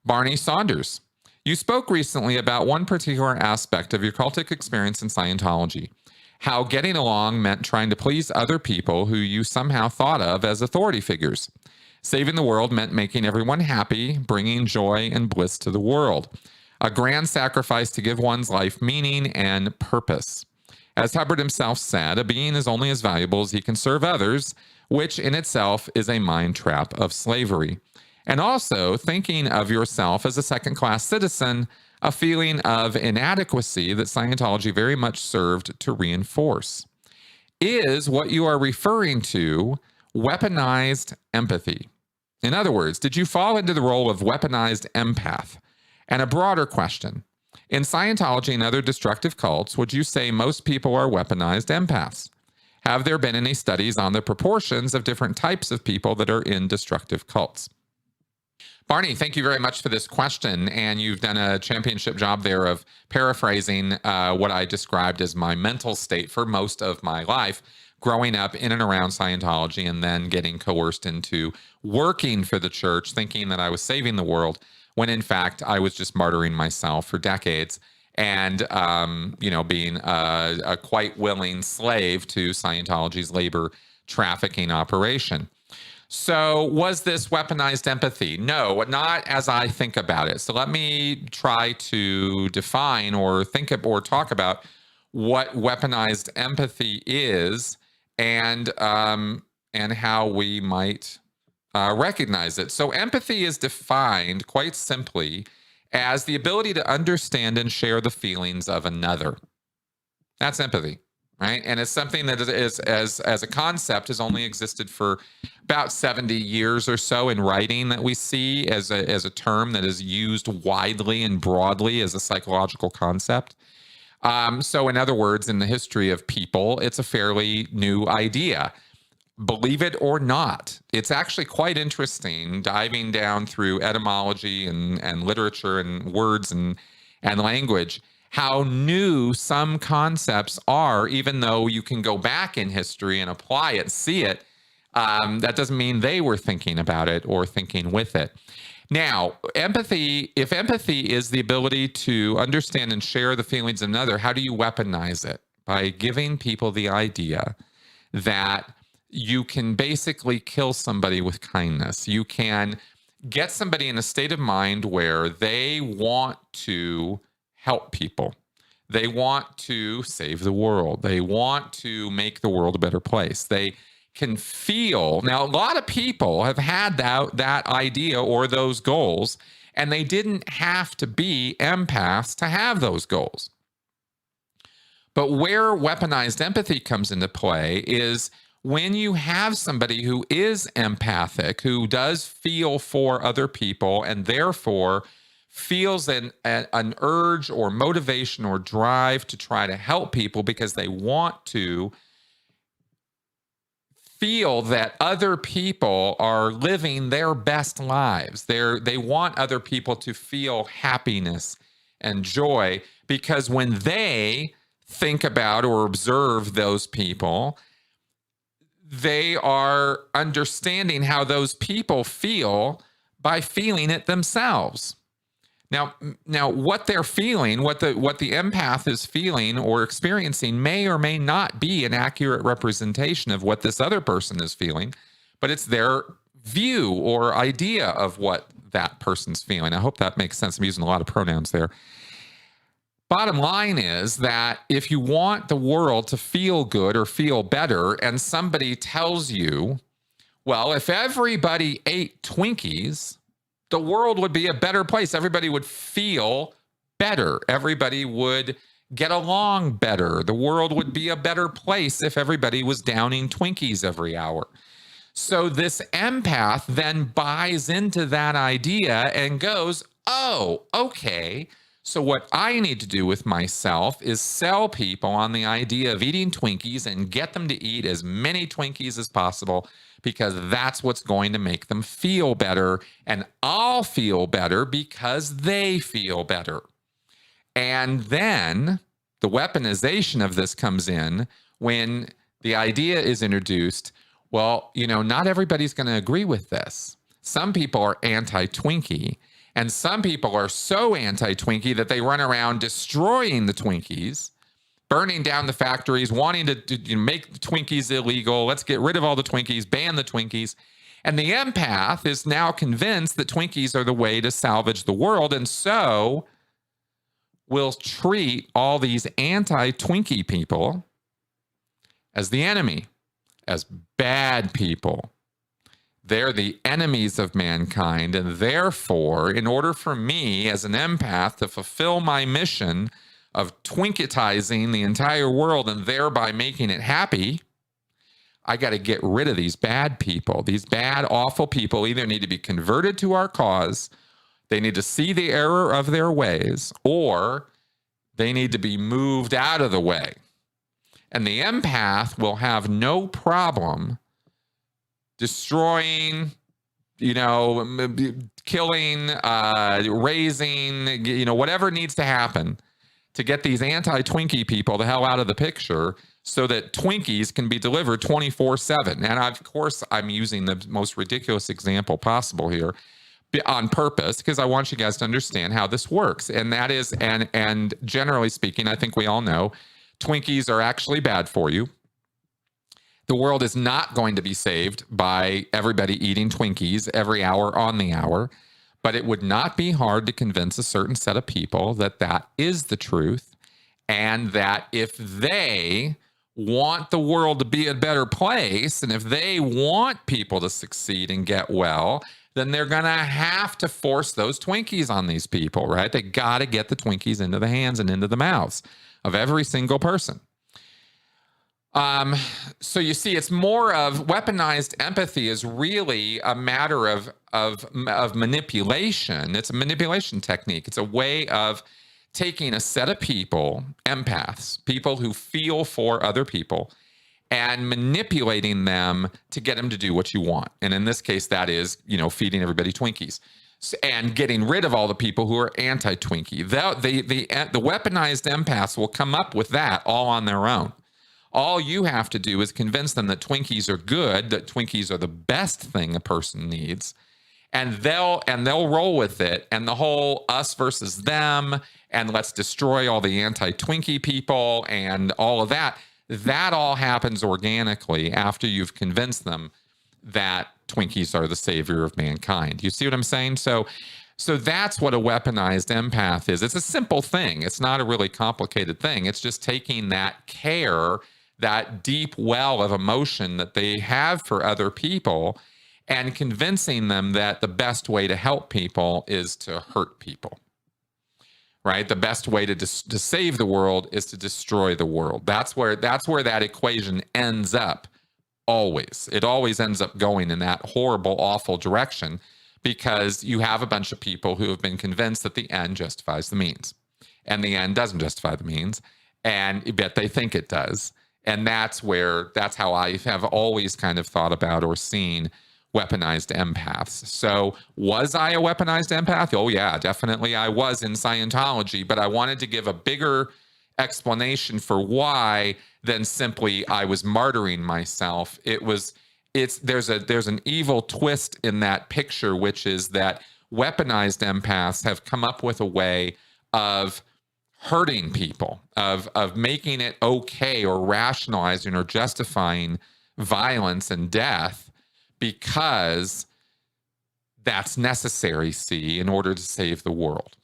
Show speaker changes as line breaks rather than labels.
Barney Saunders. You spoke recently about one particular aspect of your cultic experience in Scientology, how getting along meant trying to please other people who you somehow thought of as authority figures. Saving the world meant making everyone happy, bringing joy and bliss to the world. A grand sacrifice to give one's life meaning and purpose. As Hubbard himself said, a being is only as valuable as he can serve others, which in itself is a mind trap of slavery. And also thinking of yourself as a second-class citizen, a feeling of inadequacy that Scientology very much served to reinforce. Is what you are referring to weaponized empathy? In other words, did you fall into the role of weaponized empath? And a broader question. In Scientology and other destructive cults, would you say most people are weaponized empaths? Have there been any studies on the proportions of different types of people that are in destructive cults? Barney, thank you very much for this question. And you've done a championship job there of paraphrasing what I described as my mental state for most of my life, growing up in and around Scientology and then getting coerced into working for the church, thinking that I was saving the world, when in fact I was just martyring myself for decades and, being a quite willing slave to Scientology's labor trafficking operation. So was this weaponized empathy? No, not as I think about it. So let me try to define or talk about what weaponized empathy is and how we might recognize it. So empathy is defined quite simply as the ability to understand and share the feelings of another. That's empathy, right? And it's something that is as a concept has only existed for about 70 years or so in writing, that we see as a term that is used widely and broadly as a psychological concept. So in other words, in the history of people, it's a fairly new idea. Believe it or not, it's actually quite interesting diving down through etymology and literature and words and language, how new some concepts are, even though you can go back in history and apply it, see it. That doesn't mean they were thinking about it or thinking with it. Now, if empathy is the ability to understand and share the feelings of another, how do you weaponize it? By giving people the idea that you can basically kill somebody with kindness. You can get somebody in a state of mind where they want to help people. They want to save the world. They want to make the world a better place. They can feel. Now, a lot of people have had that idea or those goals, and they didn't have to be empaths to have those goals. But where weaponized empathy comes into play is when you have somebody who is empathic, who does feel for other people and therefore feels an urge or motivation or drive to try to help people because they want to feel that other people are living their best lives. They want other people to feel happiness and joy, because when they think about or observe those people, they are understanding how those people feel by feeling it themselves. Now, what they're feeling, what the empath is feeling or experiencing may or may not be an accurate representation of what this other person is feeling, but it's their view or idea of what that person's feeling. I hope that makes sense. I'm using a lot of pronouns there. Bottom line is that if you want the world to feel good or feel better, and somebody tells you, well, if everybody ate Twinkies, the world would be a better place. Everybody would feel better. Everybody would get along better. The world would be a better place if everybody was downing Twinkies every hour. So this empath then buys into that idea and goes, oh, okay. So what I need to do with myself is sell people on the idea of eating Twinkies and get them to eat as many Twinkies as possible, because that's what's going to make them feel better. And I'll feel better because they feel better. And then the weaponization of this comes in when the idea is introduced. Well, not everybody's going to agree with this. Some people are anti-Twinkie. And some people are so anti-Twinkie that they run around destroying the Twinkies, burning down the factories, wanting to make the Twinkies illegal. Let's get rid of all the Twinkies, ban the Twinkies. And the empath is now convinced that Twinkies are the way to salvage the world, and so will treat all these anti-Twinkie people as the enemy, as bad people. They're the enemies of mankind, and therefore, in order for me as an empath to fulfill my mission of Twinkitizing the entire world and thereby making it happy, I got to get rid of these bad people. These bad, awful people either need to be converted to our cause, they need to see the error of their ways, or they need to be moved out of the way. And the empath will have no problem destroying, killing, raising, whatever needs to happen to get these anti-Twinkie people the hell out of the picture so that Twinkies can be delivered 24/7. And of course, I'm using the most ridiculous example possible here on purpose because I want you guys to understand how this works. And that is, and generally speaking, I think we all know, Twinkies are actually bad for you. The world is not going to be saved by everybody eating Twinkies every hour on the hour, but it would not be hard to convince a certain set of people that that is the truth, and that if they want the world to be a better place, and if they want people to succeed and get well, then they're going to have to force those Twinkies on these people, right? They got to get the Twinkies into the hands and into the mouths of every single person. So you see, it's more of weaponized empathy is really a matter of manipulation. It's a manipulation technique. It's a way of taking a set of people, empaths, people who feel for other people, and manipulating them to get them to do what you want. And in this case, that is, feeding everybody Twinkies and getting rid of all the people who are anti-Twinkie. The weaponized empaths will come up with that all on their own. All you have to do is convince them that Twinkies are good, that Twinkies are the best thing a person needs, and they'll roll with it. And the whole us versus them, and let's destroy all the anti-Twinkie people and all of that, that all happens organically after you've convinced them that Twinkies are the savior of mankind. You see what I'm saying? So that's what a weaponized empath is. It's a simple thing. It's not a really complicated thing. It's just taking that care, that deep well of emotion that they have for other people, and convincing them that the best way to help people is to hurt people, right? The best way to save the world is to destroy the world. That's where that equation ends up always. It always ends up going in that horrible, awful direction, because you have a bunch of people who have been convinced that the end justifies the means, and the end doesn't justify the means, and yet they think it does. And that's how I have always kind of thought about or seen weaponized empaths. So was I a weaponized empath? Oh yeah, definitely I was in Scientology, but I wanted to give a bigger explanation for why than simply I was martyring myself. There's an evil twist in that picture, which is that weaponized empaths have come up with a way of hurting people, of making it okay or rationalizing or justifying violence and death because that's necessary, in order to save the world.